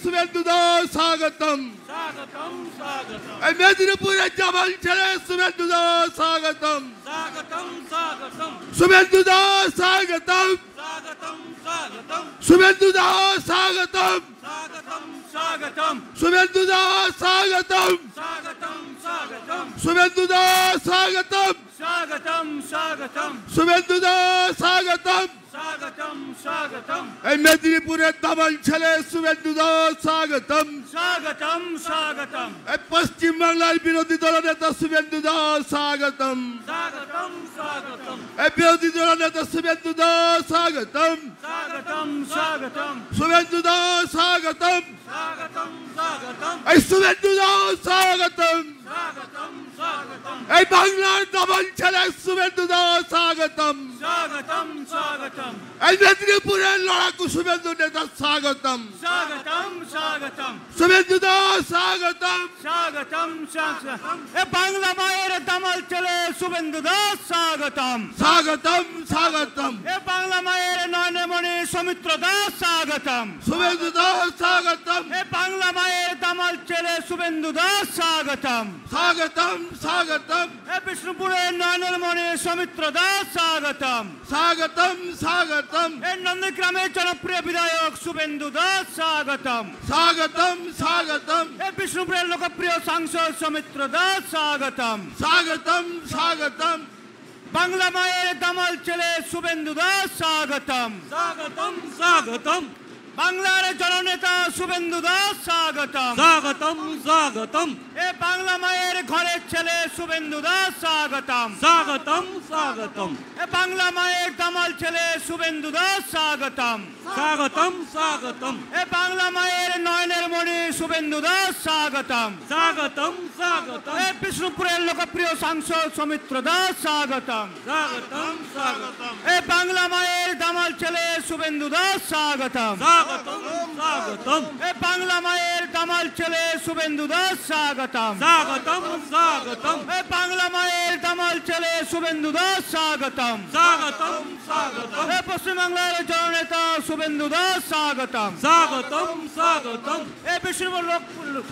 শুভেন্দু দাস স্বাগতম স্বাগতম স্বাগতম এই মেদিনীপুরের জামাল ছেলে শুভেন্দু দাস স্বাগতম স্বাগতম স্বাগতম শুভেন্দু দাস স্বাগতম স্বাগতম স্বাগতম শুভেন্দু দাস স্বাগতম স্বাগতম স্বাগতম শুভেন্দু দাস স্বাগতম স্বাগতম স্বাগতম শুভেন্দু দাস স্বাগতম স্বাগতম স্বাগতম শুভেন্দু দাস স্বাগতম স্বাগতম স্বাগতম এই মেদিনীপুরের দামাল ছেলে শুভেন্দু দাস স্বাগতম স্বাগতম স্বাগতম এই পশ্চিম বাংলার বিরোধী দলনেতা শুভেন্দু দাস স্বাগতম স্বাগতম স্বাগতম এই বিরোধী দলনেতা শুভেন্দু দাস স্বাগতম স্বাগতম স্বাগতম শুভেন্দু দাস স্বাগতম স্বাগতম স্বাগতম এই শুভেন্দু দাস স্বাগতম স্বাগতম স্বাগতম এই বাংলার দামাল ছেলে শুভেন্দু দাস স্বাগতম স্বাগতম স্বাগতম এই মেদিনীপুরের লড়াকু শুভেন্দু নেতা স্বাগতম স্বাগতম স্বাগতম শুভেন্দু দাস স্বাগতম স্বাগতম স্বাগতম এ বাংলা মায়ের দামাল ছেলে শুভেন্দু দাস স্বাগতম স্বাগতম স্বাগতম এ বাংলা মায়ের নয়নমণি সৌমিত্র দাস স্বাগতম শুভেন্দু দাস স্বাগতম এ বাংলা মায়ের দামাল ছেলে শুভেন্দু দাস স্বাগতম স্বাগতম স্বাগতম এ বিষ্ণুপুরের নয়নমণি সৌমিত্র দাস স্বাগতম স্বাগতম স্বাগতম এ নন্দীগ্রামের জনপ্রিয় বিধায়ক শুভেন্দু দাস স্বাগতম স্বাগতম স্বাগতম এ বিষ্ণুপুরের লোকপ্রিয় সাংসদ সৌমিত্র দাস স্বাগতম স্বাগতম স্বাগতম বাংলা মায়ের দামাল ছেলে শুভেন্দু দাস স্বাগতম স্বাগতম স্বাগতম বাংলার জননেতা শুভেন্দু দাস স্বাগতম স্বাগতম স্বাগতম এ বাংলা মায়ের ঘরের ছেলে শুভেন্দু দাস স্বাগতম স্বাগতম স্বাগতম এ বাংলা মায়ের দামাল ছেলে শুভেন্দু দাস স্বাগতম স্বাগতম স্বাগতম এ বাংলা মায়ের নয়নের মণি শুভেন্দু দাস স্বাগতম স্বাগতম স্বাগতম এ বিষ্ণুপুরের লোকপ্রিয় সাংসদ সৌমিত্র দাস স্বাগতম স্বাগতম স্বাগতম এ বাংলা মায়ের দামাল ছেলে শুভেন্দু দাস স্বাগতম স্বাগতম স্বাগতম এ বাংলা মায়ের দামাল ছেলে শুভেন্দু দাস স্বাগতম স্বাগতম স্বাগতম এ বাংলা মায়ের দামাল ছেলে শুভেন্দু দাস স্বাগতম স্বাগতম স্বাগতম এ পশ্চিমবাংলার জননেতা শুভেন্দু দাস স্বাগতম স্বাগতম স্বাগতম এ বিষ্ণুপুর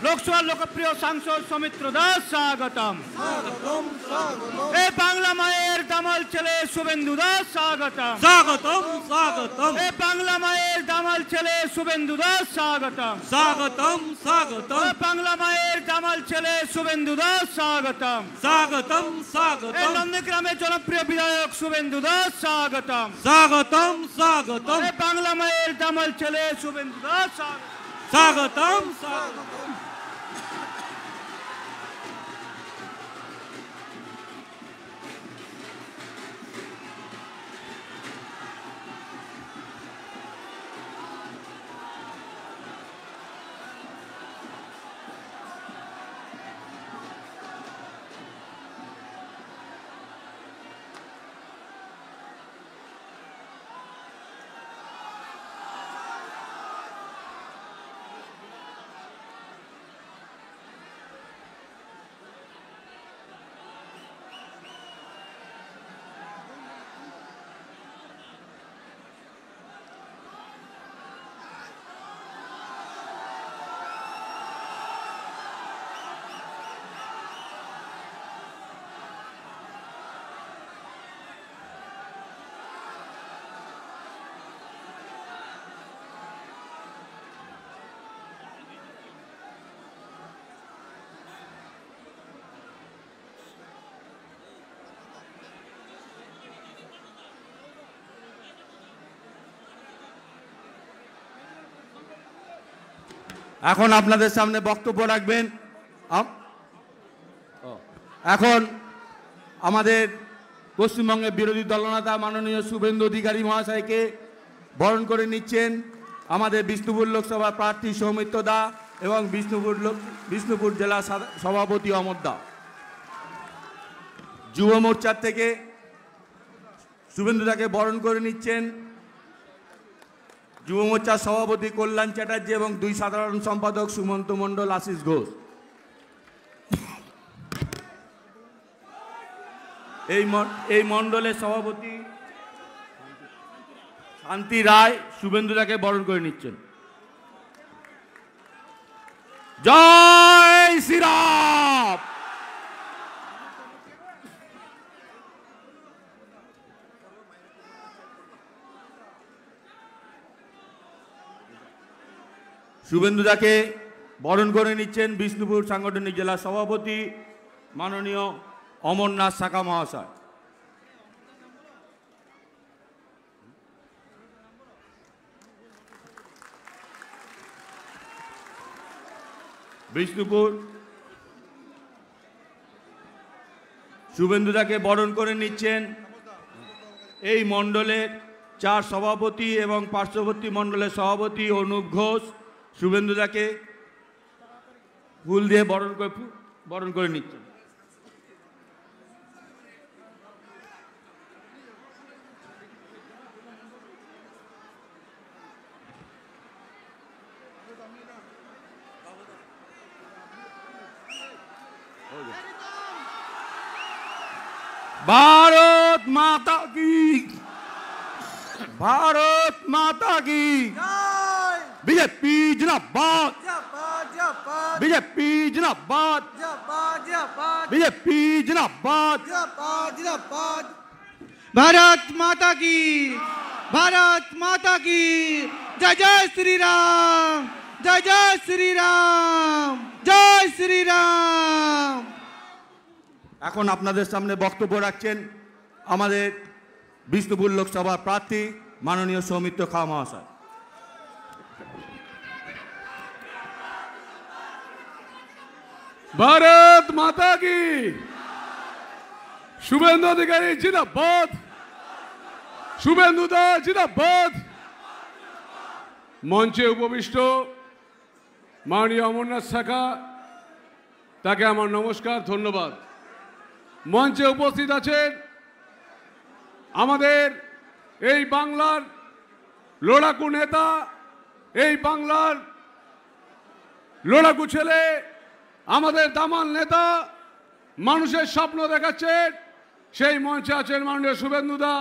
লোকসভার লোকপ্রিয় সাংসদ সৌমিত্র দাস স্বাগতম এ বাংলা মায়ের দামাল ছেলে শুভেন্দু দাস স্বাগতম স্বাগতম স্বাগতম এ বাংলা মায়ের দামাল ছেলে শুভেন্দু দাস স্বাগতম স্বাগতম স্বাগতম এ বাংলা মায়ের দামাল ছেলে শুভেন্দু দাস স্বাগতম স্বাগতম এ স্বাগতম নন্দীগ্রামের জনপ্রিয় বিধায়ক শুভেন্দু দাস স্বাগতম স্বাগতম স্বাগতম এ বাংলা মায়ের দামাল ছেলে শুভেন্দু দাস স্বাগতম স্বাগতম এখন আপনাদের সামনে বক্তব্য রাখবেন এখন আমাদের পশ্চিমবঙ্গের বিরোধী দলনেতা মাননীয় শুভেন্দু অধিকারী মহাশয়কে বরণ করে নিচ্ছেন আমাদের বিষ্ণুপুর লোকসভা প্রার্থী সৌমিত্র দা এবং বিষ্ণুপুর জেলা সভাপতি অমর দা। যুব মোর্চার থেকে শুভেন্দুদাকে বরণ করে নিচ্ছেন যুব মোর্চার সভাপতি কল্যাণ চ্যাটার্জি এবং 2 সাধারণ সম্পাদক সুমন্ত মণ্ডল, আশিস ঘোষ। এই মণ্ডলের সভাপতি শান্তি রায় শুভেন্দুদাকে বরণ করে নিচ্ছেন। জয় শ্রীরাম। শুভেন্দুদাকে বরণ করে নিচ্ছেন বিষ্ণুপুর সাংগঠনিক জেলা সভাপতি মাননীয় অমরনাথ শাখা মহাশয়। বিষ্ণুপুর শুভেন্দুদাকে বরণ করে নিচ্ছেন এই মণ্ডলের 4 সভাপতি এবং পার্শ্ববর্তী মণ্ডলের সভাপতি অনুপ ঘোষ। শুভেন্দুদাকে ফুল দিয়ে বরণ করে নিচ্ছেন। भारत माता की, भारत माता की, बीजेपी जिंदाबाद, बीजेपी जिंदाबाद, बीजेपी जिंदाबाद। भारत माता की, भारत माता की जय जय श्री राम, जय जय श्री राम, जय श्री राम। এখন আপনাদের সামনে বক্তব্য রাখছেন আমাদের বিষ্ণুপুর লোকসভা প্রার্থী মাননীয় সৌমিত্র খা মহাশয়। भारत माता की, शुभेंदु अधिकारी जिंदाबाद, शुभेंदुदा जिंदाबाद। मंचे उपविष्ट माननीय अमरनाथ शाखा ताके आमार नमस्कार, धन्यवाद। मंचे उपस्थित आছেন আমাদের এই বাংলার লড়াকু নেতা, এই বাংলার লড়াকু ছেলে, আমাদের দামাল নেতা, মানুষের স্বপ্ন দেখাচ্ছেন, সেই মঞ্চে আছেন মাননীয় শুভেন্দুদা,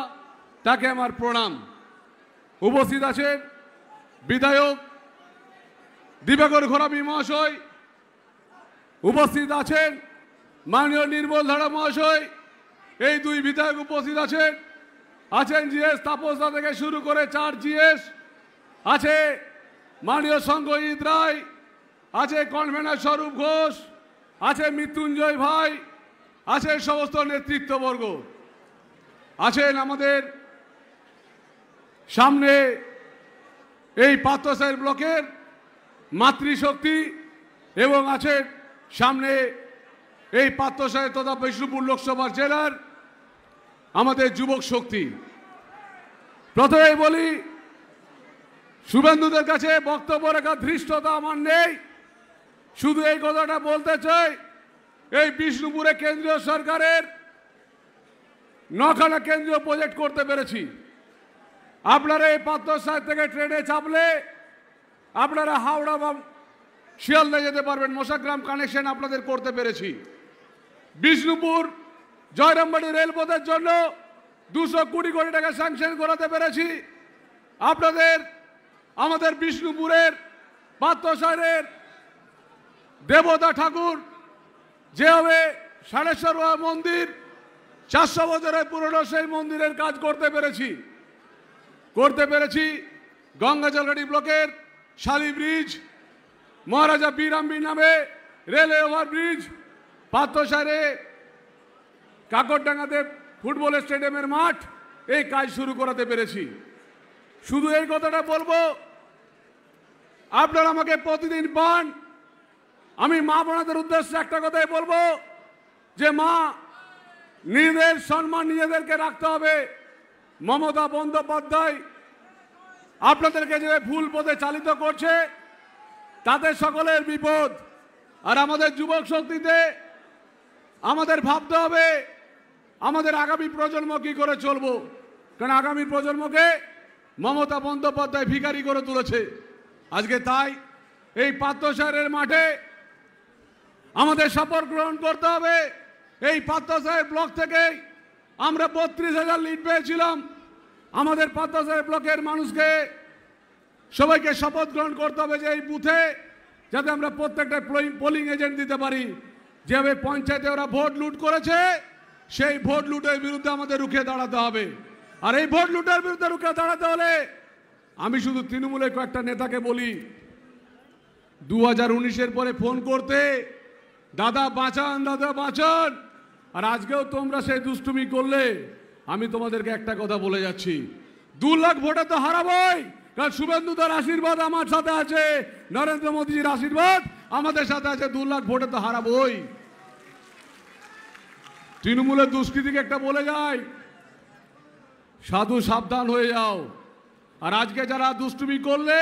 তাকে আমার প্রণাম। উপস্থিত আছেন বিধায়ক দিবাকর ঘোরাবি মহাশয়, উপস্থিত আছেন মাননীয় নির্মল ধারা মহাশয়, এই 2 বিধায়ক উপস্থিত আছেন। আছেন জিএস তাপসদা থেকে শুরু করে 4 জিএস, আছে মাননীয় সংঘজিৎ রায়, আছে কনভেনার স্বরূপ ঘোষ, আছে মৃত্যুঞ্জয় ভাই, আছে সমস্ত নেতৃত্ববর্গ, আছেন আমাদের সামনে এই পাত্রসাহের ব্লকের মাতৃশক্তি, এবং আছেন সামনে এই পাত্রসাহেব তথা বিষ্ণুপুর লোকসভা জেলার আমাদের যুবক শক্তি। প্রথমেই বলি, শুভেন্দুদের কাছে বক্তব্য রাখার ধৃষ্টতা আমার নেই, শুধু এই কথাটা বলতে চাই, এই বিষ্ণুপুরে কেন্দ্রীয় সরকারের 9খানা কেন্দ্রীয় প্রজেক্ট করতে পেরেছি। আপনারা এই পাত্রসাহেব থেকে ট্রেনে চাপলে আপনারা হাওড়া বা শিয়ালদা যেতে পারবেন, মশাগ্রাম কানেকশন আপনাদের করতে পেরেছি। বিষ্ণুপুর জয়রামবাড়ি রেলপথের জন্য 220 কোটি টাকা স্যাংশন করাতে পেরেছি। আপনাদের আমাদের বিষ্ণুপুরের পাত্রসাহের দেবতা ঠাকুর যেভাবে সাড়েশ্বর মন্দির 400 বছরের পুরনো সেই মন্দিরের কাজ করতে পেরেছি। গঙ্গা জলগাড়ি ব্লকের শালি ব্রিজ, মহারাজা বীরাম্বী নামে রেলওয়ে ওভারব্রিজ, পাত্রসারে কাকরডাঙ্গাতে ফুটবল স্টেডিয়ামের মাঠ, এই কাজ শুরু করাতে পেরেছি। শুধু এই কথাটা বলবো, আপনারা আমাকে প্রতিদিন পান, আমি মা বোনদের উদ্দেশ্যে একটা কথাই বলবো যে মা, নিজেদের সম্মান নিজেদেরকে রাখতে হবে। মমতা বন্দ্যোপাধ্যায় আপনাদেরকে যে ভুল পথে চালিত করছে তাতে সকলের বিপদ। আর আমাদের যুবক শক্তিতে আমাদের ভাবতে হবে আমাদের আগামী প্রজন্ম কি করে চলবো, কারণ আগামী প্রজন্মকে মমতা বন্দ্যোপাধ্যায় ভিখারি করে তুলেছে। আজকে তাই এই পাত্রসাহের মাঠে আমাদের শপথ গ্রহণ করতে হবে। এই পাত্রসাহেব ব্লক থেকে আমরা 32,000 লিড পেয়েছিলাম। আমাদের পাত্রসাহেব ব্লকের মানুষকে সবাইকে শপথ গ্রহণ করতে হবে যে এই বুথে যাতে আমরা প্রত্যেকটা পোলিং এজেন্ট দিতে পারি। যেভাবে পঞ্চায়েতে ওরা ভোট লুট করেছে, সেই ভোট লুটের বিরুদ্ধে আমাদের রুখে দাঁড়াতে হবে। আর এই ভোট লুটের বিরুদ্ধে রুখে দাঁড়াতে হলে আমি শুধু তৃণমূলের কয়েকটা নেতাকে বলি, 2019-এর পরে ফোন করতে, দাদা বাঁচান, দাদা বাঁচান। আর আজকেও তোমরা সেই দুষ্টুমি করলে। আমি তোমাদেরকে একটা কথা বলে যাচ্ছি, 2 লাখ ভোটে তো হারাবোই, কারণ শুভেন্দুদার আশীর্বাদ আমার সাথে আছে, নরেন্দ্র মোদীজির আশীর্বাদ আমাদের সাথে আছে। 2 লাখ ভোটে তো হারাবোই। তৃণমূলের দুষ্কৃতিকে একটা বলে যায়, সাধু সাবধান হয়ে যাও। আর আজকে যারা দুষ্টুমি করলে,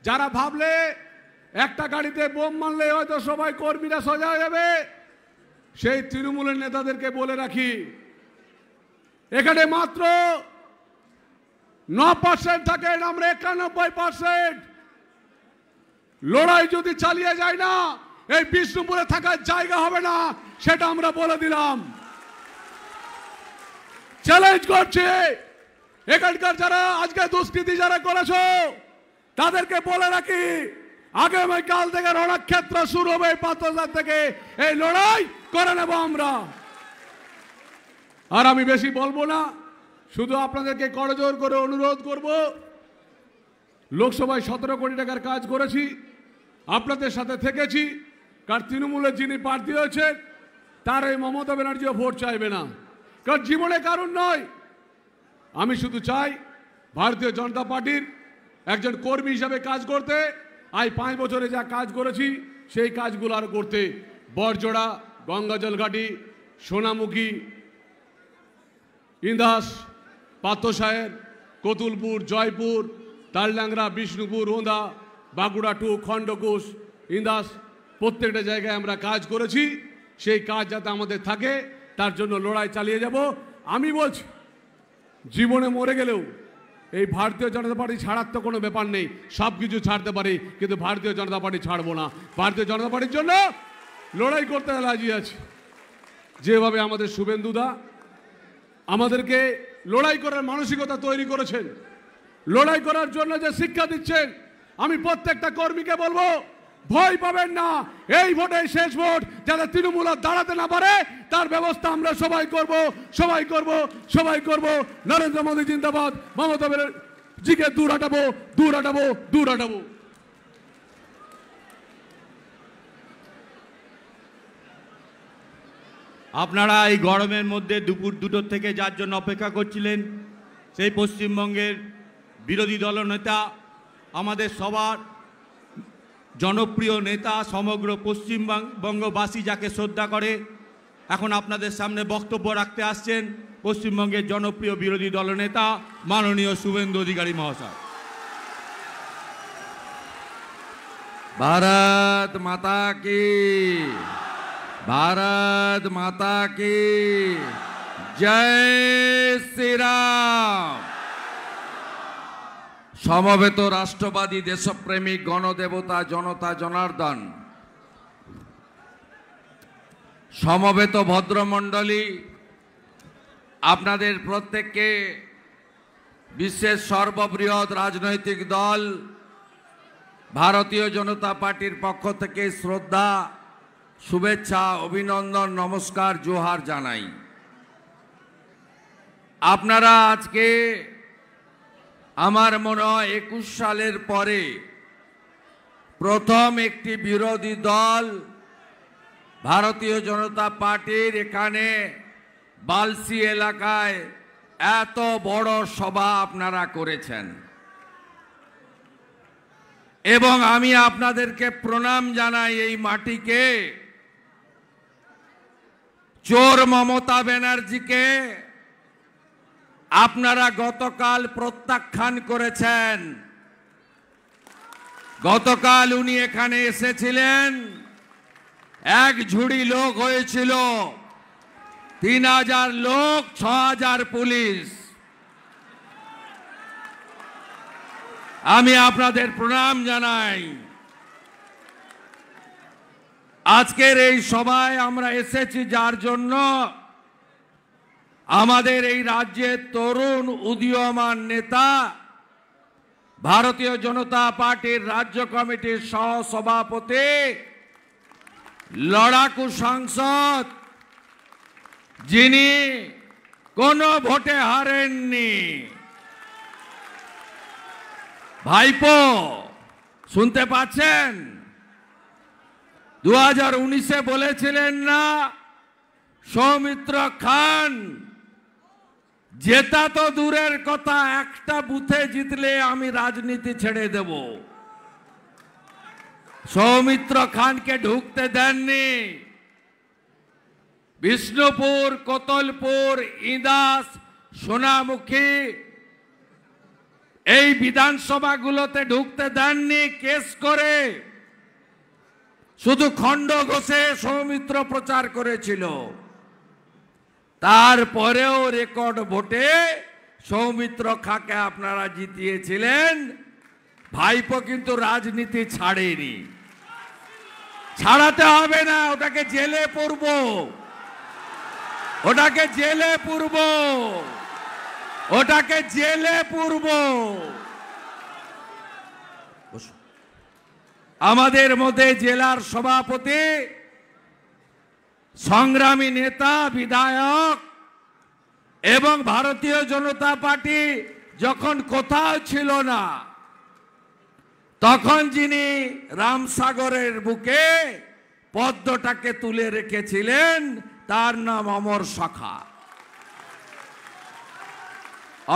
যারা ভাবলে একটা গাড়িতে বোম মারলে হয়তো সবাই কর্মীরা সোজা হয়ে যাবে, সেই তৃণমূলের নেতাদেরকে বলে রাখি, এখানে মাত্র 9% থাকেন, আমরা 91%। লড়াই যদি চালিয়ে যায় না, এই বিষ্ণুপুরে থাকার জায়গা হবে না, সেটা আমরা বলে দিলাম। চ্যালেঞ্জ করছে এখানকার যারা আজকে দুষ্কৃতি যারা করেছো, তাদেরকে বলে রাখি, আগামীকাল থেকে রণক্ষেত্র শুরু হবে। পাত্রসার থেকে এই লড়াই করে নেব আমরা। আর আমি বেশি বলবো না, শুধু আপনাদেরকে করজোর করে অনুরোধ করব, লোকসভায় 17 কোটি টাকার কাজ করেছি, আপনাদের সাথে থেকেছি। কারণ তৃণমূলের যিনি প্রার্থী হয়েছেন, তার এই মমতা ব্যানার্জিও ভোট চাইবে না, কারণ জীবনে কারণ নয়। আমি শুধু চাই ভারতীয় জনতা পার্টির একজন কর্মী হিসাবে কাজ করতে। আজ 5 বছরে যা কাজ করেছি, সেই কাজগুলো আরও করতে। বরজোড়া, গঙ্গাজল ঘাটি, সোনামুখী, ইন্দাস, পাত্রসাহের, কতুলপুর, জয়পুর, তালডাংরা, বিষ্ণুপুর, ওঁদা, বাঁকুড়া টু, খণ্ডকুশ, ইন্দাস, প্রত্যেকটা জায়গায় আমরা কাজ করেছি। সেই কাজ যাতে আমাদের থাকে, তার জন্য লড়াই চালিয়ে যাব। আমি বলছি, জীবনে মরে গেলেও এই ভারতীয় জনতা পার্টি ছাড়ার তো কোনো ব্যাপার নেই, সব কিছু ছাড়তে পারি, কিন্তু ভারতীয় জনতা পার্টি ছাড়বো না। ভারতীয় জনতা পার্টির জন্য লড়াই করতে রাজি আছি। যেভাবে আমাদের শুভেন্দুদা আমাদেরকে লড়াই করার মানসিকতা তৈরি করেছেন, লড়াই করার জন্য যে শিক্ষা দিচ্ছেন, আমি প্রত্যেকটা কর্মীকে বলবো, ভয় পাবেন না। এই ভোটে শেষ ভোট, যাতে তৃণমূল দাঁড়াতে না পারে, তার ব্যবস্থা আমরা সবাই করব, সবাই করব, সবাই করব। নরেন্দ্র মোদী জিন্দাবাদ, মমতা ব্যানার্জিকে দূর হটাবো, দূর হটাবো, দূর হটাবো। আপনারা এই গরমের মধ্যে দুপুর 2টো থেকে যার জন্য অপেক্ষা করছিলেন, সেই পশ্চিমবঙ্গের বিরোধী দলনেতা, আমাদের সবার জনপ্রিয় নেতা, সমগ্র পশ্চিমবঙ্গবাসী যাকে শ্রদ্ধা করে, এখন আপনাদের সামনে বক্তব্য রাখতে আসছেন পশ্চিমবঙ্গের জনপ্রিয় বিরোধী দলনেতা মাননীয় শুভেন্দু অধিকারী মহাশয়। भारत माता की, भारत माता की जय श्री राम। সমবেত রাষ্ট্রবাদী দেশপ্রেমিক গণদেবতা জনতা জনার্দন, সমবেত ভদ্রমণ্ডলী, আপনাদের প্রত্যেককে বিশ্বের সর্ববৃহৎ রাজনৈতিক দল ভারতীয় জনতা পার্টির পক্ষ থেকে শ্রদ্ধা, শুভেচ্ছা, অভিনন্দন, নমস্কার, জোহার জানাই। আপনারা আজকে আমার মনে হয় 21 সালের পরে প্রথম একটি বিরোধী দল ভারতীয় জনতা পার্টির এখানে বালসি এলাকায় এত বড় সভা আপনারা করেছেন, এবং আমি আপনাদেরকে প্রণাম জানাই। এই মাটিকে, চোর মমতা ব্যানার্জিকে আপনারা গতকাল প্রত্যাখ্যান করেছেন। গতকাল উনি এখানে এসেছিলেন, এক ঝুড়ি লোক হয়েছিল, 3000 লোক, 6000 পুলিশ। আমি আপনাদের প্রণাম জানাই। আজকের এই সভায় আমরা এসেছি যার জন্য আমাদের এই রাজ্যের তরুণ উদীয়মান নেতা ভারতীয় জনতা পার্টির রাজ্য কমিটির সহ সভাপতি, লড়াকু সাংসদ, যিনি কোনো ভোটে হারেননি, ভাইপো শুনতে পাচ্ছেন? 2019-এ বলেছিলেন না সৌমিত্র খান জেতা তো দূরের কথা, একটা বুথে জিতলে আমি রাজনীতি ছেড়ে দেব। সৌমিত্র খানকে ঢুকতে দেননি। বিষ্ণুপুর, কোতলপুর, ইদাস, সোনামুখী এই বিধানসভাগুলোতে ঢুকতে দেননি কেস করে। শুধু খণ্ড ঘোষে সৌমিত্র প্রচার করেছিল। তারপরেও রেকর্ড ভোটে সৌমিত্র খাঁকে আপনারা জিতিয়েছিলেন। ভাইপো কিন্তু রাজনীতি ছাড়েনি, ছাড়াতে হবে না, ওটাকে জেলে পুরব, ওটাকে জেলে পুরব, ওটাকে জেলে পুরব। আমাদের মধ্যে জেলার সভাপতি, সংগ্রামী নেতা, বিধায়ক এবং ভারতীয় জনতা পার্টি যখন কোথাও ছিল না, তখন যিনি রামসাগরের বুকে পদ্মটাকে তুলে রেখেছিলেন, তার নাম অমর সখা।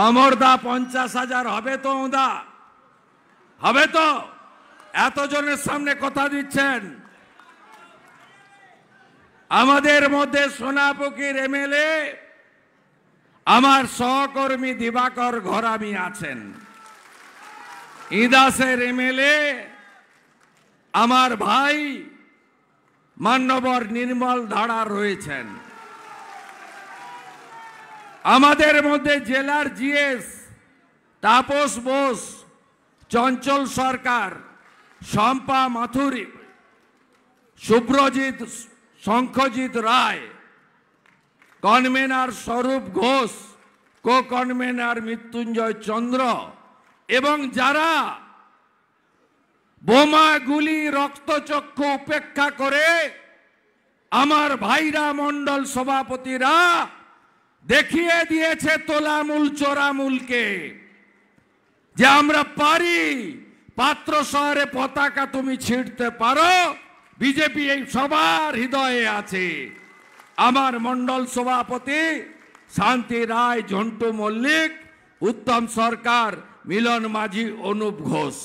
অমরদা 50,000 হবে তো? ওদা হবে তো? এতজনের সামনে কথা দিচ্ছেন। আমাদের মধ্যে সোনাপুকুর এমএলএ আমার সহকর্মী দিবাকর ঘরামি আছেন। ইদাসের এমএলএ আমার ভাই মান্যবর নির্মল ধাড়া রয়েছেন। আমাদের মধ্যে জেলার জিএস তাপস বোস, চঞ্চল সরকার, শম্পা মাথুরি, শুভ্রজিৎ, শঙ্খজিৎ রায়, কনভেনার স্বরূপ ঘোষ, কো কনভেনার মৃত্যুঞ্জয় চন্দ্র এবং যারা বোমা, গুলি, রক্তচক্ষু উপেক্ষা করে আমার ভাইরা মণ্ডল সভাপতিরা দেখিয়ে দিয়েছে তোলামূল চোরামূলকে, যে আমরা পারি। পাত্র শহরে পতাকা তুমি ছিঁড়তে পারো, বিজেপি এই সবার হৃদয়ে আছে। আমার মণ্ডল সভাপতি শান্তি রায়, ঝন্টু মল্লিক, উত্তম সরকার, মিলন মাঝি, অনুপ ঘোষ।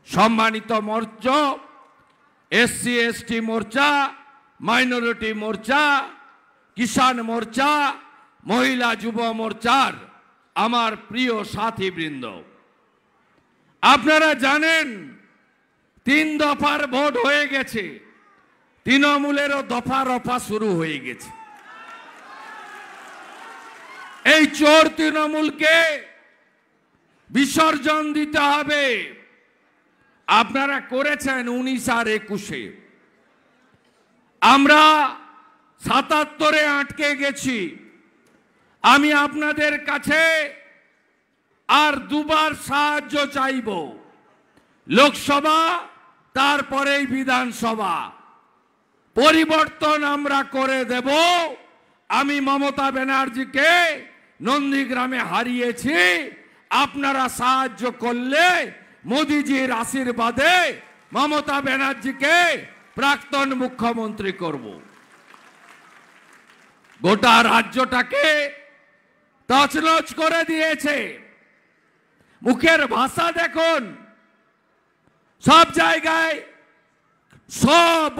সম্মানিত মোর্চা, এসসি এসটি মোর্চা, মাইনরিটি মোর্চা, কিষাণ মোর্চা, মহিলা যুব মোর্চার আমার প্রিয় সাথীবৃন্দ, আপনারা জানেন 3 দফার ভোট হয়ে গেছে। তৃণমূলেরও দফা রফা শুরু হয়ে গেছে। এই চোর তৃণমূলকে বিসর্জন দিতে হবে। আপনারা করেছেন 19 আর 21-এ, আমরা 77-এ আটকে গেছি। আমি আপনাদের কাছে আর দুবার সাহায্য চাইব, লোকসভা তারপরেই বিধানসভা। পরিবর্তন আমরা করে দেব। আমি মমতা ব্যানার্জিকে নন্দীগ্রামে হারিয়েছি, আপনারা সাহায্য করলে মোদিজির আশীর্বাদে মমতা ব্যানার্জিকে প্রাক্তন মুখ্যমন্ত্রী করব। গোটা রাজ্যটাকে তছনছ করে দিয়েছে। মুখের ভাষা দেখুন, সব জায়গায় সব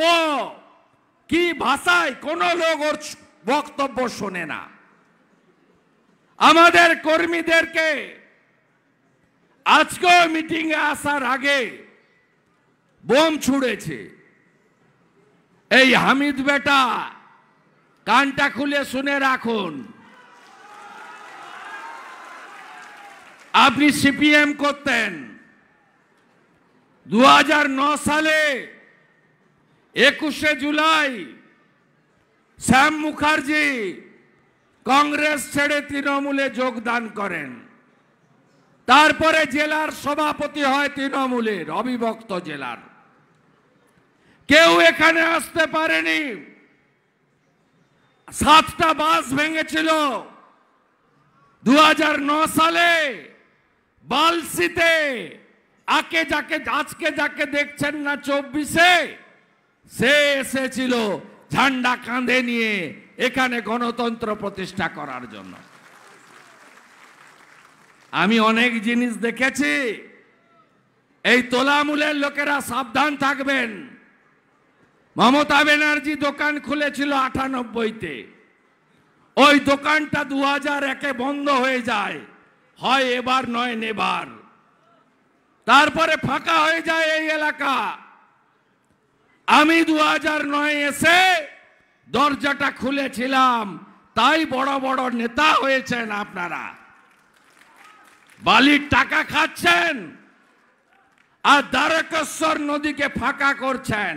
কি ভাষায়, কোনো লোক ওর বক্তব্য শোনে না। আমাদের কর্মীদেরকে আজকেও মিটিংয়ে আসার আগে বোম ছুড়েছে। এই হামিদ বেটা, কানটা খুলে শুনে রাখুন, আপনি সিপিএম করতেন। 2009 সালে 21শে জুলাই শ্যাম মুখার্জি কংগ্রেস ছেড়ে তৃণমূলে যোগদান করেন। তারপরে জেলার সভাপতি হয় তৃণমূলের, অবিভক্ত জেলার। কেউ এখানে আসতে পারেনি। 7টা বাস ভেঙেছিল 2009 সালে বালসিতে। আজকে যাকে দেখছেন না 24-এ, সে এসেছিল ঝান্ডা কাঁধে নিয়ে এখানে গণতন্ত্র প্রতিষ্ঠা করার জন্য। আমি অনেক জিনিস দেখেছি। এই তোলামূলের লোকেরা সাবধান থাকবেন। মমতা ব্যানার্জি দোকান খুলেছিল 98-তে। ওই দোকানটা 2001-এ বন্ধ হয়ে যায়, হয় এবার নয় নেবার। তারপরে ফাঁকা হয়ে যায় এই এলাকা। আমি 2009 এসে দরজাটা খুলেছিলাম, তাই বড় বড় নেতা হয়েছেন আপনারা। বালির টাকা খাচ্ছেন আর দ্বারকেশ্বর নদীকে ফাঁকা করছেন।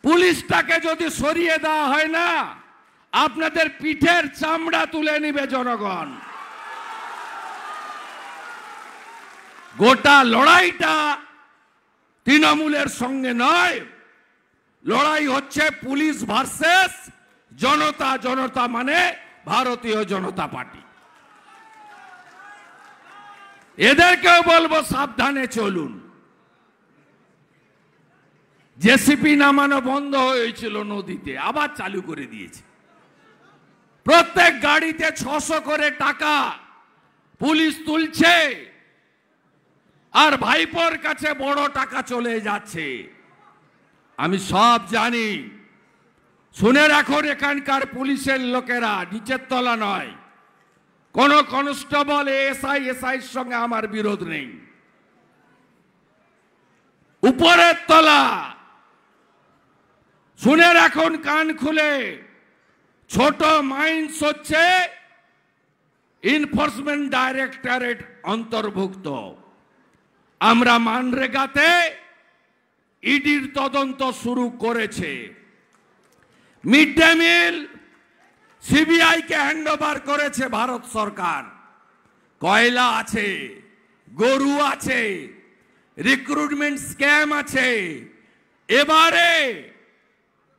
পুলিশটাকে যদি সরিয়ে দেওয়া হয় না, আপনাদের পিঠের চামড়া তুলে নিবে জনগণ। গোটা লড়াইটা তৃণমূলের সঙ্গে নয়, লড়াই হচ্ছে পুলিশ ভার্সেস জনতা। জনতা মানে ভারতীয় জনতা পার্টি। এদেরকেও বলবো সাবধানে চলুন। জেসিপি নামানো বন্ধ হয়েছিল নদীতে, আবার চালু করে দিয়েছে। প্রত্যেক গাড়িতে 600 করে টাকা পুলিশ তুলছে, আর ভাইপোর কাছে বড় টাকা চলে যাচ্ছে। আমি সব জানি। শুনে রাখুন, এখানকার পুলিশের লোকেরা নিচের তলা নয়। কোন কনস্টেবল এসআই সঙ্গে আমার বিরোধ নেই। উপরের তলা। শুনে রাখুন কান খুলে, ছোট মাইন্স হচ্ছে এনফোর্সমেন্ট ডাইরেক্টরেট অন্তর্ভুক্ত। আমরা মানরেগাতে ইডির তদন্ত শুরু করেছে। মিড ডে মিল সিবিআই কে হ্যান্ডওভার করেছে ভারত সরকার। কয়লা আছে, গরু আছে, রিক্রুটমেন্ট স্ক্যাম আছে। এবারে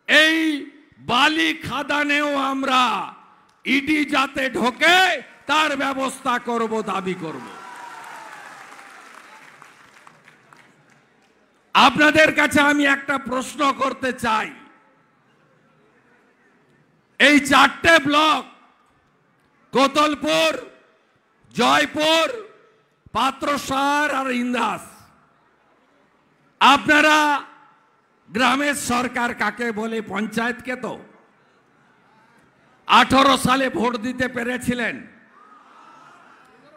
এই বালি খাদানেও আমরা ইডি যাতে ঢোকে তার ব্যবস্থা করব, দাবি করব। আপনাদের কাছে আমি একটা প্রশ্ন করতে চাই। এই 4টে ব্লক, কোতলপুর, জয়পুর, পাত্রসার আর ইন্দাস, আপনারা গ্রামের সরকার কাকে বলে? পঞ্চায়েতকে তো 18 সালে ভোট দিতে পেরেছিলেন।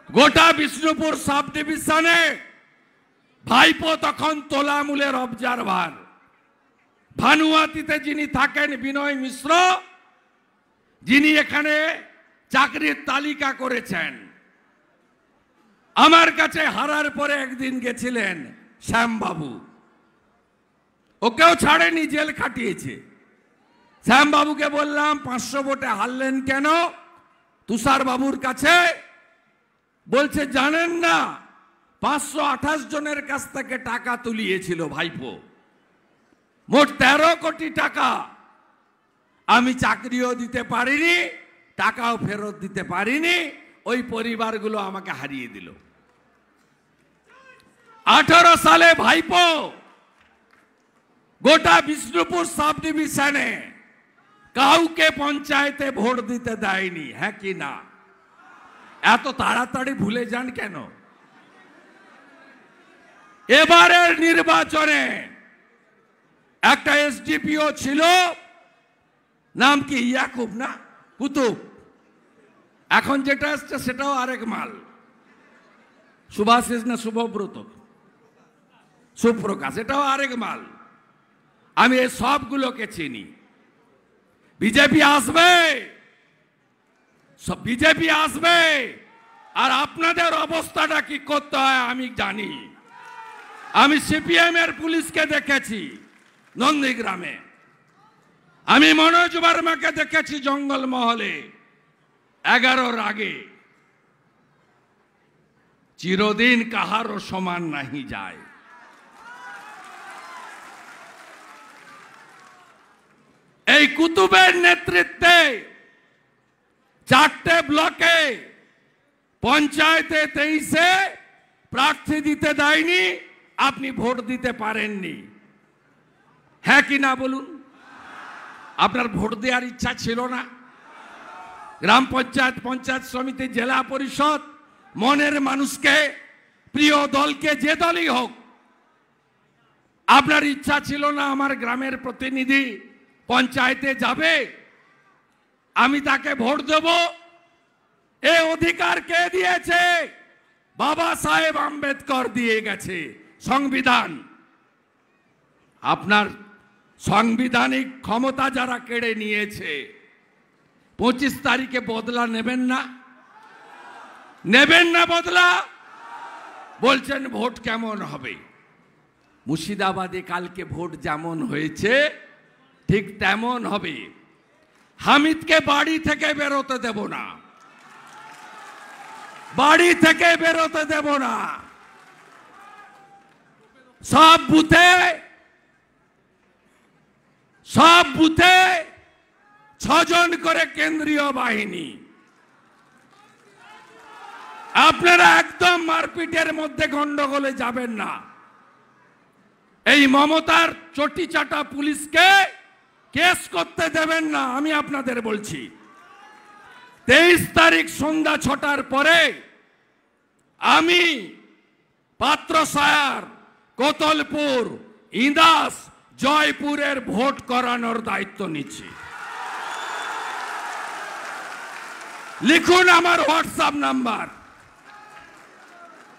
গোটা বিষ্ণুপুর সাব ডিভিশনে ভাইপো তখন তোলামূলের অবজারভার। ভানুয়াতিতে যিনি থাকেন বিনয় মিশ্র, যিনি এখানে চাকরির তালিকা করেছেন, আমার কাছে হারার পরে একদিন গেছিলেন শ্যামবাবু। ওকেও ছাড়েনি, জেল খাটিয়েছে। শ্যামবাবুকে বললাম 500 ভোটে হারলেন কেন তুষার বাবুর কাছে? বলছে জানেন না, 528 জনের কাছ থেকে টাকা তুলিয়েছিল ভাইপো, মোট 13 কোটি টাকা। আমি চাকরিও দিতে পারিনি, টাকাও ফেরত দিতে পারিনি। ওই পরিবারগুলো আমাকে হারিয়ে দিল। 18 সালে ভাইপো গোটা বিষ্ণুপুর সাব ডিভিশনে কাউকে পঞ্চায়েতে ভোট দিতে দেয়নি। হ্যাঁ কি না? এত তাড়াতাড়ি ভুলে যান কেন? এবারের নির্বাচনে একটা এসডিপিও ছিল, নাম কি ইয়াকুব না কুতুব। এখন যেটা আসছে সেটাও আরেক মাল। সুভাষিস না শুভব্রত, সুপ্রকাশ, এটাও আরেক মাল। আমি এই সবগুলোকে চিনি। বিজেপি আসবে, বিজেপি আসবে, আর আপনাদের অবস্থাটা কি করতে হয় আমি জানি। আমি সিপিএম এর পুলিশকে দেখেছি নন্দীগ্রামে, আমি মনোজ বর্মাকে দেখেছি জঙ্গলমহলে 11-র আগে। চিরদিন কাহারও সমান নাহি যায়। এই কুতুবের নেতৃত্বে 4টে ব্লকে পঞ্চায়েতে 23-এ প্রার্থী দিতে দেয়নি, আপনি ভোট দিতে পারেননি। হ্যাঁ কি না বলুন? আপনার ভোট দেওয়ার ইচ্ছা ছিল না? গ্রাম পঞ্চায়েত, পঞ্চায়েত সমিতি, জেলা পরিষদ, মনের মানুষকে, প্রিয় দলকে, যে দলই হোক, আপনার ইচ্ছা ছিল না আমার গ্রামের প্রতিনিধি পঞ্চায়েতে যাবে, আমি তাকে ভোট দেব? এই অধিকার কে দিয়েছে? বাবা সাহেব আম্বেদকর দিয়ে গেছে, সংবিধান। আপনার সাংবিধানিক ক্ষমতা যারা কেড়ে নিয়েছে, 25 তারিখে বদলা নেবেন না? নেবেন না বদলা? বলছেন ভোট কেমন হবে? মুর্শিদাবাদে কালকে ভোট যেমন হয়েছে ঠিক তেমন হবে। হামিদকে বাড়ি থেকে বেরোতে দেব না, বাড়ি থেকে বেরোতে দেব না। সব বুথে 6 জন করে কেন্দ্রীয় বাহিনী। আপনারা একদম মারপিটের মধ্যে গন্ডগোলে যাবেন না। এই মমতার চটি চাটা পুলিশকে কেস করতে দেবেন না, আমি আপনাদের বলছি। 23 তারিখ সন্ধ্যা 6টার পরে আমি পাত্রসায়ার, কোতলপুর, ইন্দাস, জয়পুরের ভোট করানোর দায়িত্ব নিচ্ছি। লিখুন আমার হোয়াটসঅ্যাপ নাম্বার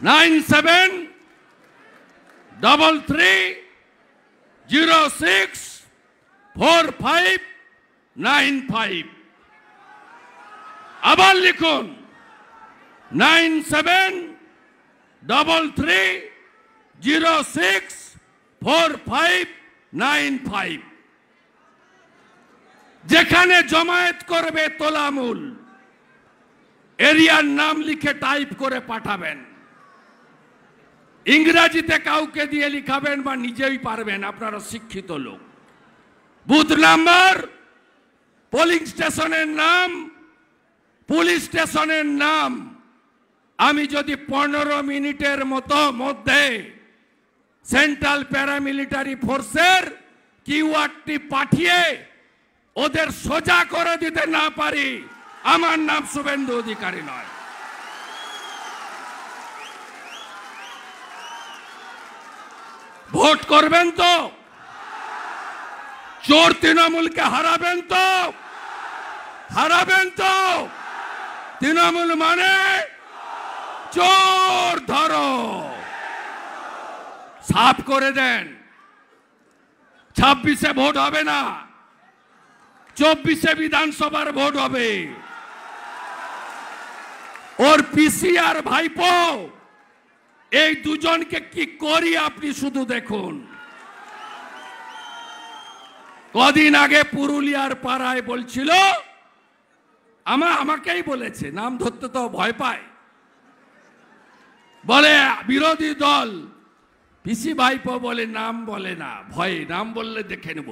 9733064595। আবার লিখুন 9733064595। যেখানে জমায়েত করবে তোলামূল, এরিয়ার নাম লিখে টাইপ করে পাঠাবেন। ইংরেজিতে কাউকে দিয়ে লিখাবেন বা নিজেই পারবেন, আপনারা শিক্ষিত লোক। বুথ নাম্বার, পোলিং স্টেশনের নাম, পুলিশ স্টেশনের নাম। আমি যদি 15 মিনিটের মধ্যে সেন্ট্রাল প্যারামিলিটারি ফোর্সের কিউআরটি পাঠিয়ে ওদের সোজা করে দিতে না পারি, আমার নাম শুভেন্দু অধিকারী নয়। ভোট করবেন তো? চোর তৃণমূলকে হারাবেন তো? হারাবেন তো? তৃণমূল মানে চোর। ধরো, সাফ করে দেন। 26-এ ভোট হবে না, 24-এ বিধানসভার ভোট হবে। ওর পিসি আর ভাইপো, এই দুজনকে কি করি আপনি শুধু দেখুন। কদিন আগে পুরুলিয়ার পাড়ায় বলছিল, আমাকেই বলেছে, নাম ধরতে তো ভয় পায়, বলে বিরোধী দল পিসি ভাইপো বলে নাম বলে না, ভয়ে নাম বললে দেখে নেব।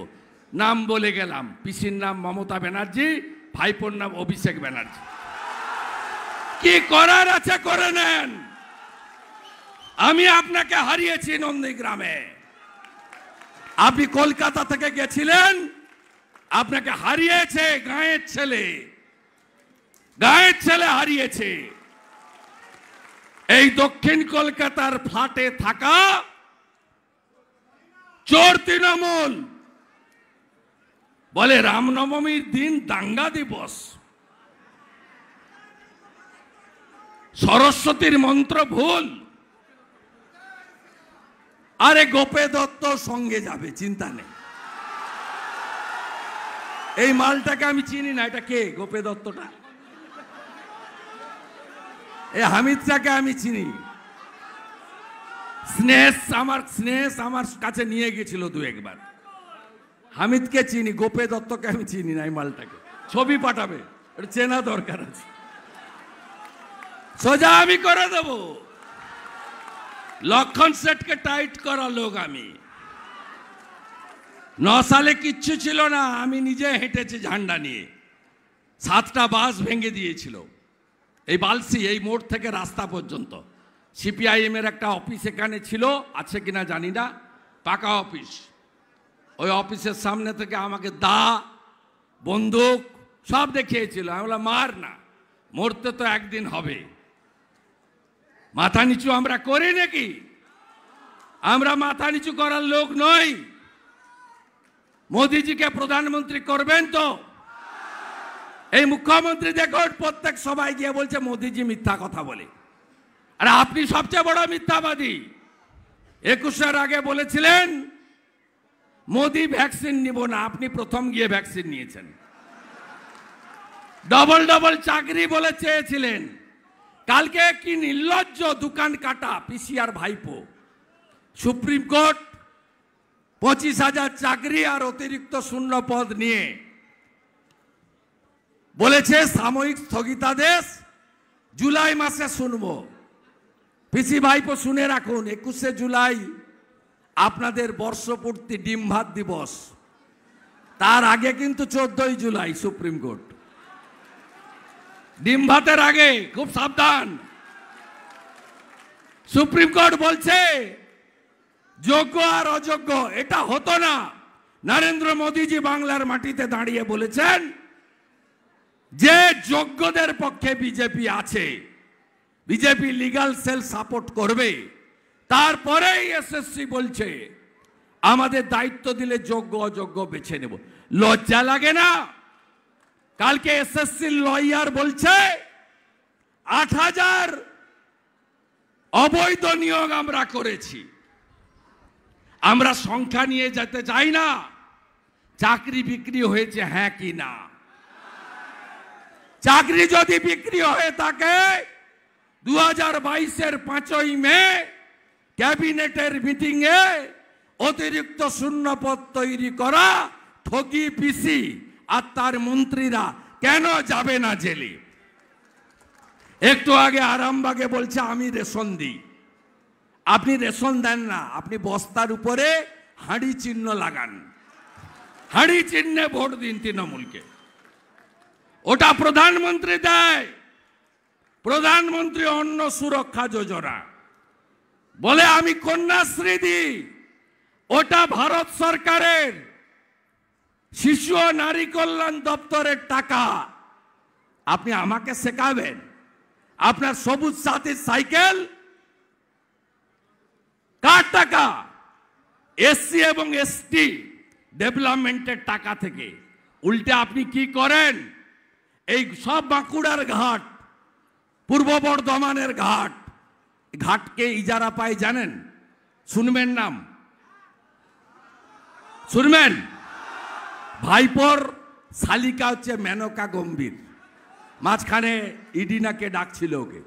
নাম বলে গেলাম, পিসির নাম মমতা ব্যানার্জি, ভাইপোর নাম অভিষেক ব্যানার্জি। কি করার আছে করে নেন। আমি আপনাকে হারিয়েছি নন্দীগ্রামে, আপনি কলকাতা থেকে গেছিলেন, আপনাকে হারিয়েছে গাঁয়ের ছেলে, গাঁয়ের ছেলে হারিয়েছে। এই দক্ষিণ কলকাতার ফ্ল্যাটে থাকা চোর তৃণমূল বলে রামনবমীর দিন দাঙ্গা দিবস, সরস্বতীর মন্ত্র ভুল। আরে গোপে দত্ত সঙ্গে যাবে, চিন্তা নেই। এই মালটাকে আমি চিনি না, এটা কে গোপে দত্তটা? এই হামিদ শাহকে আমি চিনি। স্নেহ আমার কাছে নিয়ে গেছিল 2-1 বার। হামিদকে চিনি, গোপে দত্তকে আমি চিনি না। এই মালটাকে ছবি পাঠাবে, এটা চেনা দরকার আছে। সোজা আমি করে দেব। লক্ষণ সেটকে টাইট করা লোক আমি। 9 সালে কিচ্ছু ছিল না, আমি নিজে হেঁটেছি ঝান্ডা নিয়ে। 7টা বাস ভেঙে দিয়েছিল এই বালসি, এই মোড় থেকে রাস্তা পর্যন্ত। সিপিআইএম এর একটা অফিস এখানে ছিল, আছে কিনা জানি না, পাকা অফিস। ওই অফিসের সামনে থেকে আমাকে দা, বন্দুক সব দেখিয়েছিল। আমি বললাম মার না, মরতে তো একদিন হবে। মাথা নিচু আমরা করি নাকি? আমরা মাথা নিচু করার লোক নই। মোদিজিকে প্রধানমন্ত্রী করবেন তো? এই মুখ্যমন্ত্রী দেখুন প্রত্যেক সবাই গিয়ে বলছে মোদিজি মিথ্যা কথা বলে। আর আপনি সবচেয়ে বড় মিথ্যাবাদী। 21-এর আগে বলেছিলেন মোদি ভ্যাকসিন নিব না, আপনি প্রথম গিয়ে ভ্যাকসিন নিয়েছেন। ডবল ডবল চাকরি বলে চেয়েছিলেন। কালকে কি নির্লজ্জ দোকান কাটা পিসিআর ভাইপো। সুপ্রিম কোর্ট 25,000 চাকরি আর অতিরিক্ত শূন্য পদ নিয়ে বলেছে সাময়িক স্থগিতাদেশ জুলাই মাসে শুনব। পিসি ভাইপো শুনে রাখুন, 21শে জুলাই আপনাদের বর্ষপূর্তি ডিম ভাত দিবস। তার আগে কিন্তু 14ই জুলাই সুপ্রিম কোর্ট। ডিম ভাতের আগে খুব সাবধান। সুপ্রিম কোর্ট বলছে যোগ্য আর অযোগ্য এটা হতো না। নরেন্দ্র মোদীজি বাংলার মাটিতে দাঁড়িয়ে বলেছেন যে যোগ্যদের পক্ষে বিজেপি আছে, বিজেপি লিগ্যাল সেল সাপোর্ট করবে। তারপরেই এসএসসি বলছে আমাদের দায়িত্ব দিলে যোগ্য অযোগ্য বেছে নেব। লজ্জা লাগে না? কালকে এসএসসি লয়ার বলছে 8,000 অবৈধ নিয়োগ আমরা করেছি। আমরা সংখ্যা নিয়ে যেতে চাই না, চাকরি বিক্রি হয়েছে হ্যাঁ কি না। চাকরি যদি বিক্রি হয়ে থাকে 2022-এর 5ই মে ক্যাবিনেটের মিটিংয়ে অতিরিক্ত শূন্যপদ তৈরি করা ঠগি পিসি আর তার মন্ত্রীরা কেন যাবে না জেলে? একটু আগে আরামবাগে বলছে আমি রেশন দিই। আপনি রেশন দেন না, আপনি বস্তার উপরে হাঁড়ি চিহ্ন লাগান। হাঁড়ি চিহ্নে ভোট দিন তৃণমূলকে। ওটা প্রধানমন্ত্রী দেয়, প্রধানমন্ত্রী অন্ন সুরক্ষা যোজনা বলে আমি কন্যাশ্রী দিই। ওটা ভারত সরকারের শিশু ও নারী কল্যাণ দপ্তরের টাকা। আপনি আমাকে শেখাবেন আপনার সবুজ সাথী সাইকেল কার টাকা? এসসি এবং এসটি ডেভেলপমেন্টের টাকা থেকে। উল্টে আপনি কি করেন? এই সব বাঁকুড়ার ঘাট, পূর্ব বর্ধমানের ঘাট, ঘাটকে ইজারা পায় জানেন? শুনবেন নাম? শুনবেন? ভাইপোর শালিকা হচ্ছে মেনকা গম্ভীর, মাঝখানে ইডিনাকে ডাকছিল ওকে।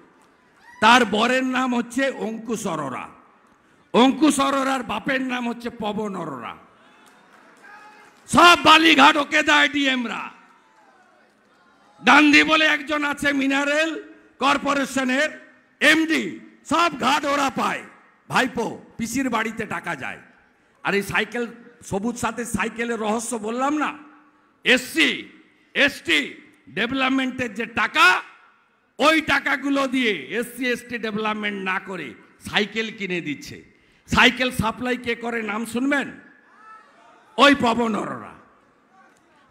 তার বরের নাম হচ্ছে অঙ্কুশ অরোরা। অঙ্কুশ অরোরার বাপের নাম হচ্ছে পবন অরোরা। সব বালিঘাট ওকে দেয় ডিএমরা। গান্ধী বলে একজন আছে মিনারেল কর্পোরেশনের এমডি, সব ঘাট ওরা পায়। ভাইপো পিসির বাড়িতে টাকা যায়। আর এই সাইকেল সবুজ সাথে সাইকেলের রহস্য বললাম না, এসসি এসটি ডেভেলপমেন্টের যে টাকা, ওই টাকাগুলো দিয়ে এসসি এসটি ডেভেলপমেন্ট না করে সাইকেল কিনে দিচ্ছে। সাইকেল সাপ্লাই কে করে নাম শুনবেন? ওই পবন অরোরা।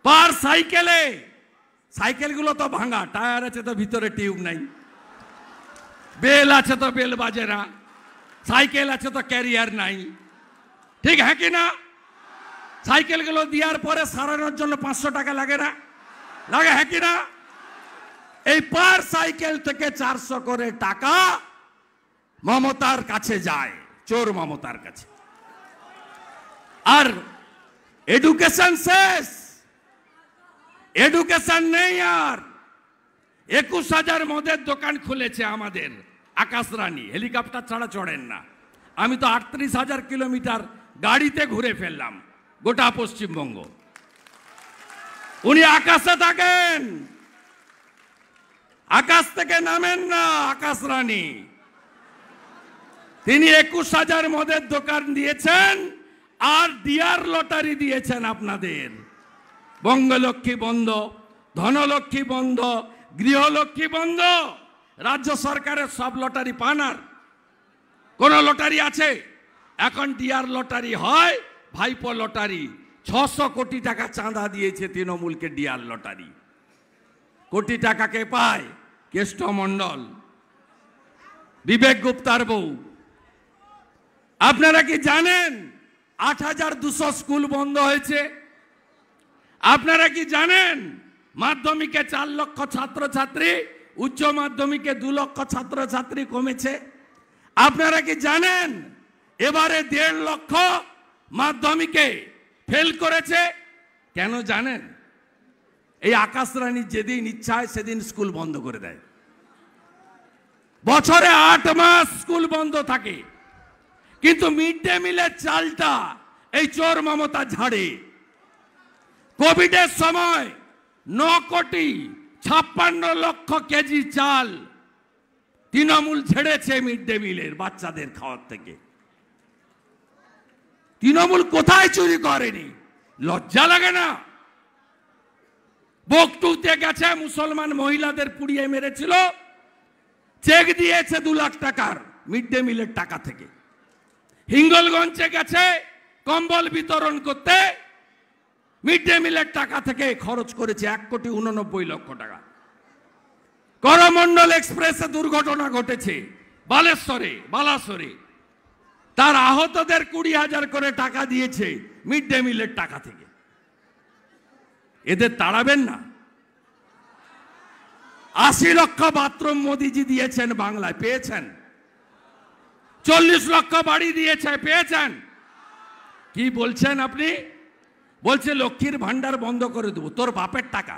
পার সাইকেলে, সাইকেলগুলো তো ভাঙা, টায়ার আছে তো ভিতরে টিউব নাই, বেল আছে তো বেল বাজে না, সাইকেল আছে তো ক্যারিয়ার নাই, ঠিক হ্যাঁ কি না? সাইকেলগুলো দেওয়ার পরে সারানোর জন্য 500 টাকা লাগে না? লাগে হ্যাঁ কি না? এই পার সাইকেল থেকে 400 করে টাকা মমতার কাছে যায়, চোর মমতার কাছে। আর এডুকেশন শেষ, এডুকেশন নেই আর। 21,000 মদের দোকান খুলেছে আমাদের আকাশ রানী, হেলিকপ্টার ছাড়া চড়েন না। আমি তো 38,000 কিলোমিটার গাড়িতে ঘুরে ফেললাম গোটা পশ্চিমবঙ্গ। উনি আকাশে থাকেন, আকাশ থেকে নামেন না আকাশ রানী। তিনি 21,000 মদের দোকান দিয়েছেন আর ডিয়ার লটারি দিয়েছেন আপনাদের। বঙ্গলক্ষ্মী বন্ধ, ধনলক্ষ্মী বন্ধ, গৃহলক্ষ্মী বন্ধ। রাজ্য সরকারের সব লটারি পান, আর কোন লটারি আছে? এখন ডিয়ার লটারি হয়, ভাইপো লটারি। 600 কোটি টাকা চাঁদা দিয়েছে তৃণমূলকে ডিয়ার লটারি। কোটি টাকা কে পায়? কেষ্ট মণ্ডল, বিবেক গুপ্তার বউ। আপনারা কি জানেন 8,200 স্কুল বন্ধ হয়েছে? আপনারা কি জানেন মাধ্যমিকে 4 লক্ষ ছাত্রছাত্রী, উচ্চ মাধ্যমিকে 2 লক্ষ ছাত্রছাত্রী কমেছে? আপনারা কি জানেন এবারে 1.5 লক্ষ মাধ্যমিকে ফেল করেছে? কেন জানেন? এই আকাশ রানী যেদিন ইচ্ছা হয় সেদিন স্কুল বন্ধ করে দেয়। বছরে 8 মাস স্কুল বন্ধ থাকে, কিন্তু মিড ডে মিলের চালটা এই চোর মমতা ঝাড়ে। কোভিডের সময় 9,56,00,000 কেজি চাল তৃণমূল ছেড়েছে মিড ডে মিলের বাচ্চাদের খাওয়ার থেকে। তৃণমূল কোথায় চুরি করেনি? লজ্জা লাগে না? বকটুতে গেছে, মুসলমান মহিলাদের পুড়িয়ে মেরেছিল, চেক দিয়েছে 2 লাখ টাকার মিড ডে মিলের টাকা থেকে। হিঙ্গলগঞ্জে গেছে কম্বল বিতরণ করতে, মিড ডে মিলের টাকা থেকে খরচ করেছে 1,89,00,000 টাকা। করমণ্ডল এক্সপ্রেসে দুর্ঘটনা ঘটেছে বালাসরে, তার আহতদের 20,000 করে টাকা দিয়েছে মিড ডে মিলের টাকা থেকে। এদের তাড়াবেন না? 80 লক্ষ বাথরুম মোদিজি দিয়েছেন বাংলায়, পেয়েছেন? 40 লক্ষ বাড়ি দিয়েছে, পেয়েছেন? কি বলছেন আপনি? বলছে লক্ষ্মীর ভান্ডার বন্ধ করে দেবো। তোর বাপের টাকা।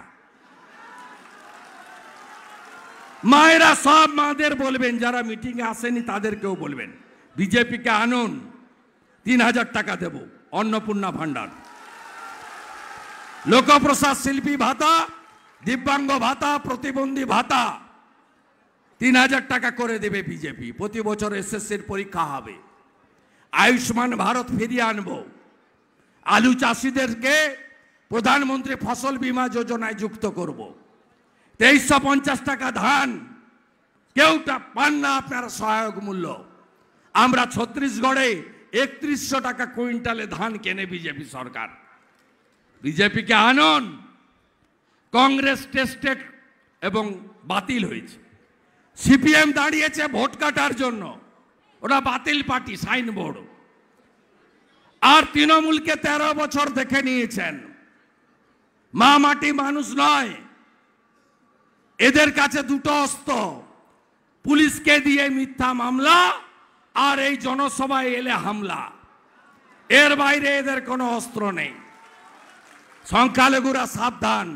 মায়েরা সব মাদের বলবেন, যারা মিটিং এ আসেনি তাদেরকেও বলবেন, বিজেপিকে আনুন, 3,000 টাকা দেব, অন্নপূর্ণা ভান্ডার। লোকপ্রসাদ শিল্পী ভাতা, দিব্যাঙ্গ ভাতা, প্রতিবন্ধী ভাতা 3,000 টাকা করে দেবে বিজেপি। প্রতি বছর এসএসসির পরীক্ষা হবে। আয়ুষ্মান ভারত ফিরিয়ে আনবো। আলু চাষিদেরকে প্রধানমন্ত্রী ফসল বীমা যোজনায় যুক্ত করব। 2350 টাকা ধান কেউ পান না আপনারা সহায়ক মূল্য। আমরা ছত্তিশগড়ে 3100 টাকা কুইন্টালে ধান কেনে বিজেপি সরকার। বিজেপিকে আনুন। কংগ্রেস টেস্টেড এবং বাতিল হয়েছে। সিপিএম দাঁড়িয়েছে ভোট কাটার জন্য, ওটা বাতিল পার্টি, সাইনবোর্ড। আর তৃণমূলকে 13 বছর দেখে নিয়েছেন, মা মাটি মানুষ নয়। এদের কাছে 2টো অস্ত্র, পুলিশকে দিয়ে মিথ্যা মামলা আর এই জনসভায় এলে হামলা। এর বাইরে এদের কোনো অস্ত্র নেই। সংখ্যালঘুরা সাবধান।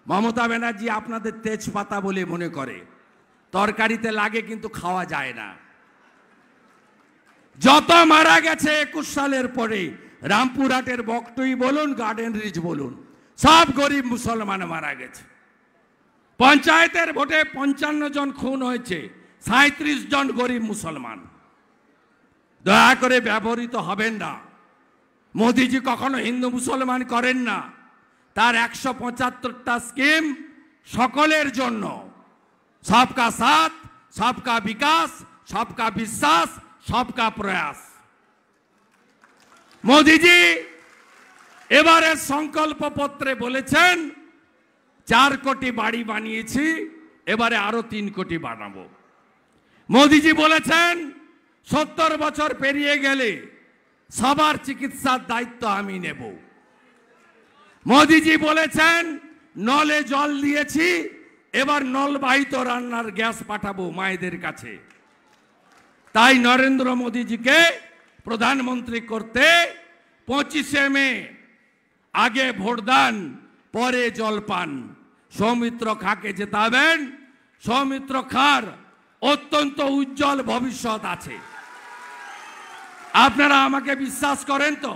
মমতা ব্যানার্জি আপনাদের তেজপাতা বলে মনে করে, তরকারিতে লাগে কিন্তু খাওয়া যায় না। যত মারা গেছে 21 সালের পরে, রামপুরহাটের বকটুই বলুন, গার্ডেন রিচ বলুন, সব গরিব মুসলমান মারা গেছে। পঞ্চায়েতের ভোটে 55 জন খুন হয়েছে, 37 জন গরিব মুসলমান। দয়া করে ব্যবহৃত হবেন না। মোদিজি কখনো হিন্দু মুসলমান করেন না। তার 175টা স্কিম সকলের জন্য, সবকা সাথ, সবকা বিকাশ, সবকা বিশ্বাস, সবকা প্রয়াস। মোদিজি এবারের সংকল্প পত্রে বলেছেন 4 কোটি বাড়ি বানিয়েছি, এবারে আরো 3 কোটি বানাবো। মোদিজি বলেছেন 70 বছর পেরিয়ে গেলে সবার চিকিৎসার দায়িত্ব আমি নেব। মোদিজি বলেছেন নলে জল দিয়েছি, এবার নলবাহিত রান্নার গ্যাস পাঠাবো মায়েদের কাছে। তাই নরেন্দ্র মোদিজিকে প্রধানমন্ত্রী করতে 25শে মে আগে ভোটদান, পরে জলপান। সৌমিত্র খাঁকে জেতাবেন। সৌমিত্র খাঁর অত্যন্ত উজ্জ্বল ভবিষ্যৎ আছে। আপনারা আমাকে বিশ্বাস করেন তো?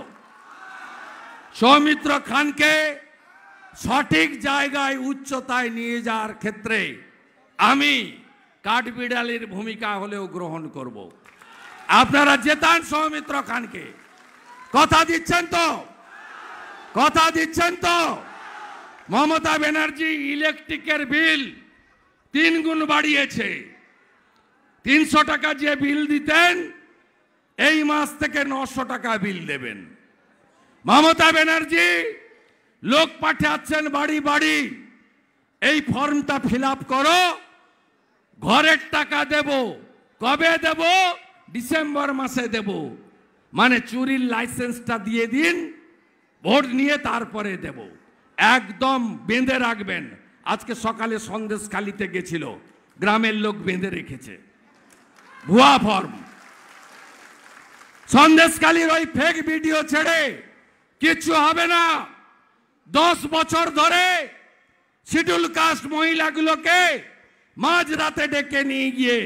সৌমিত্র খানকে সঠিক জায়গায় উচ্চতায় নিয়ে যাওয়ার ক্ষেত্রে আমি কাঠবিড়ালির ভূমিকা হলেও গ্রহণ করব। আপনারা জেতান সৌমিত্র খানকে, কথা দিচ্ছেন তো? কথা দিচ্ছেন তো? মমতা ব্যানার্জি ইলেকট্রিকের বিল 3 গুণ বাড়িয়েছে। 300 টাকা যে বিল দিতেন এই মাস থেকে 900 টাকা বিল দেবেন। মমতা ব্যানার্জি লোক পাঠাচ্ছেন বাড়ি বাড়ি, এই ফর্মটা ফিল আপ করো, ঘরের টাকা দেব। কবে দেব? ডিসেম্বর মাসে দেব। মানে চুরির লাইসেন্সটা দিয়ে দিন, ভোট নিয়ে তারপরে দেব। একদম বেঁধে রাখবেন। আজকে সকালে সন্দেশখালিতে গেছিল, গ্রামের লোক বেঁধে রেখেছে ভুয়া ফর্ম। সন্দেশখালির ওই ফেক ভিডিও ছেড়ে কিচ্ছু হবে না। 10 বছর ধরে শিডিউল কাস্ট মহিলাগুলোকে মাঝরাতে ডেকে নিয়ে গিয়ে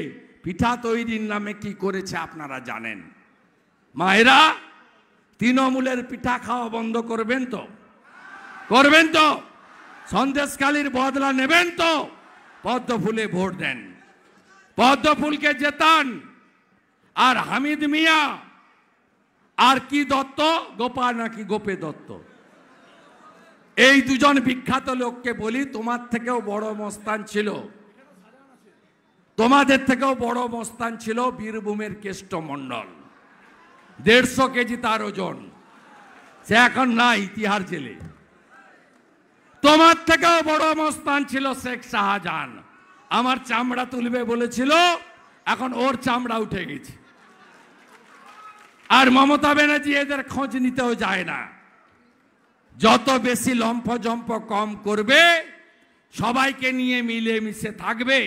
পিঠা তৈরির নামে কি করেছে আপনারা জানেন। মায়েরা, তৃণমূলের পিঠা খাওয়া বন্ধ করবেন তো? করবেন তো? সন্দেশখালির বদলা নেবেন তো? পদ্মফুলে ভোট দেন, পদ্মফুলকে জেতান। আর হামিদ মিয়া আর কি দত্ত, গোপা নাকি গোপে দত্ত, এই দুজন বিখ্যাত লোককে বলি, তোমার থেকেও বড় মস্তান ছিল, তোমাদের থেকেও বড় মস্তান ছিল বীরভূমের কেষ্ট মণ্ডল। 150 কেজি তার ওজন, সে এখন নাই তিহার জেলে। তোমার থেকেও বড় মস্তান ছিল শেখ শাহজাহান, আমার চামড়া তুলবে বলেছিল, এখন ওর চামড়া উঠে গেছে। আর মমতা ব্যানার্জি এদের খোঁজ নিতেও যায় না। যত বেশি লম্ফজম্প কম করবে, সবাইকে নিয়ে মিলে মিশে থাকবে,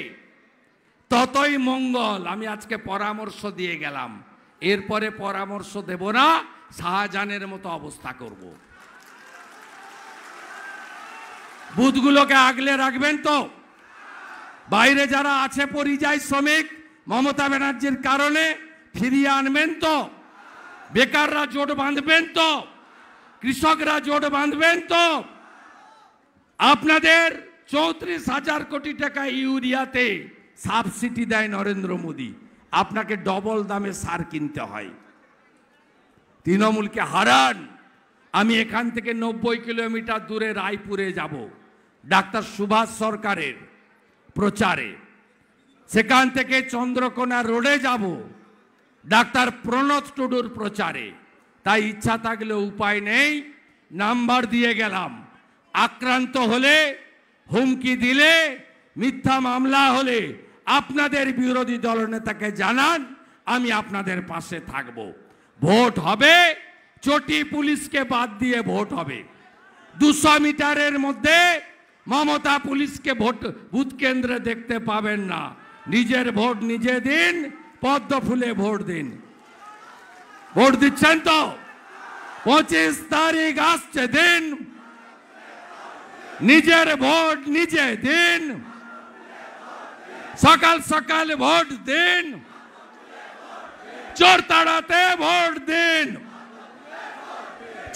ততই মঙ্গল। আমি আজকে পরামর্শ দিয়ে গেলাম, এরপরে পরামর্শ দেব না, শাহজাহানের মতো অবস্থা করব। বুথগুলোকে আগলে রাখবেন তো? বাইরে যারা আছে পরিযায়ী শ্রমিক, মমতা ব্যানার্জির কারণে ফিরিয়ে আনবেন তো? বেকাররা জোট বাঁধবেন তো? কৃষকরা জোট বাঁধবেন তো? আপনাদের 34,000 কোটি টাকা ইউরিয়াতে সাবসিডি দেয় নরেন্দ্র মোদী, আপনাকে ডবল দামে সার কিনতে হয়। তৃণমূলকে হারান। আমি এখান থেকে 90 কিলোমিটার দূরে রায়পুরে যাব ডাক্তার সুভাষ সরকারের প্রচারে, সেখান থেকে চন্দ্রকোনা রোডে যাব ডাক্তার প্রণত টুডুর প্রচারে। তাই ইচ্ছা থাকলে উপায় নেই, নাম্বার দিয়ে গেলাম। আক্রান্ত হলে, হুমকি দিলে, মিথ্যা মামলা হলে আপনাদের বিরোধী দলনেতাকে জানান, আমি আপনাদের পাশে থাকব। ভোট হবে, চটি পুলিশকে বাদ দিয়ে ভোট হবে। 200 মিটারের মধ্যে মমতা পুলিশকে ভোট বুথ কেন্দ্রে দেখতে পাবেন না। নিজের ভোট নিজে দিন, পদ্মফুলে ভোট দিন। ভোট দিচ্ছেন তো? 25 তারিখ আসছে দিন, নিজের ভোট নিজে দিন, সকাল সকাল ভোট দিন, চোর তাড়াতে ভোট দিন,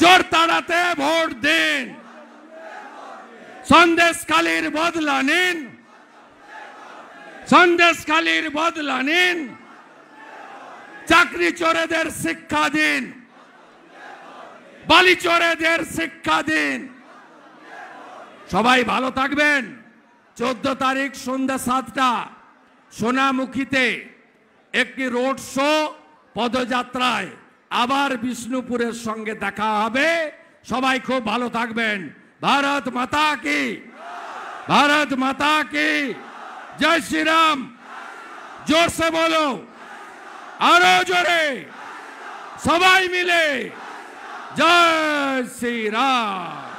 চোর তাড়াতে ভোট দিন। সন্দেশখালির বদলা নিন, সন্দেশখালির বদলা নিন। চাকরি চোরেদের শিক্ষা দিন, বালি চোরেদের শিক্ষা দিন। সবাই ভালো থাকবেন। 14 তারিখ সন্ধ্যা 7টা সোনামুখীতে একটি রোড শো পদযাত্রায় আবার বিষ্ণুপুরের সঙ্গে দেখা হবে। সবাই খুব ভালো থাকবেন। ভারত মাতা কি, ভারত মাতা কি, জয় শ্রী রাম। জোর সে বলো, আরো জোরে, সবাই মিলে জয় শ্রী রাম।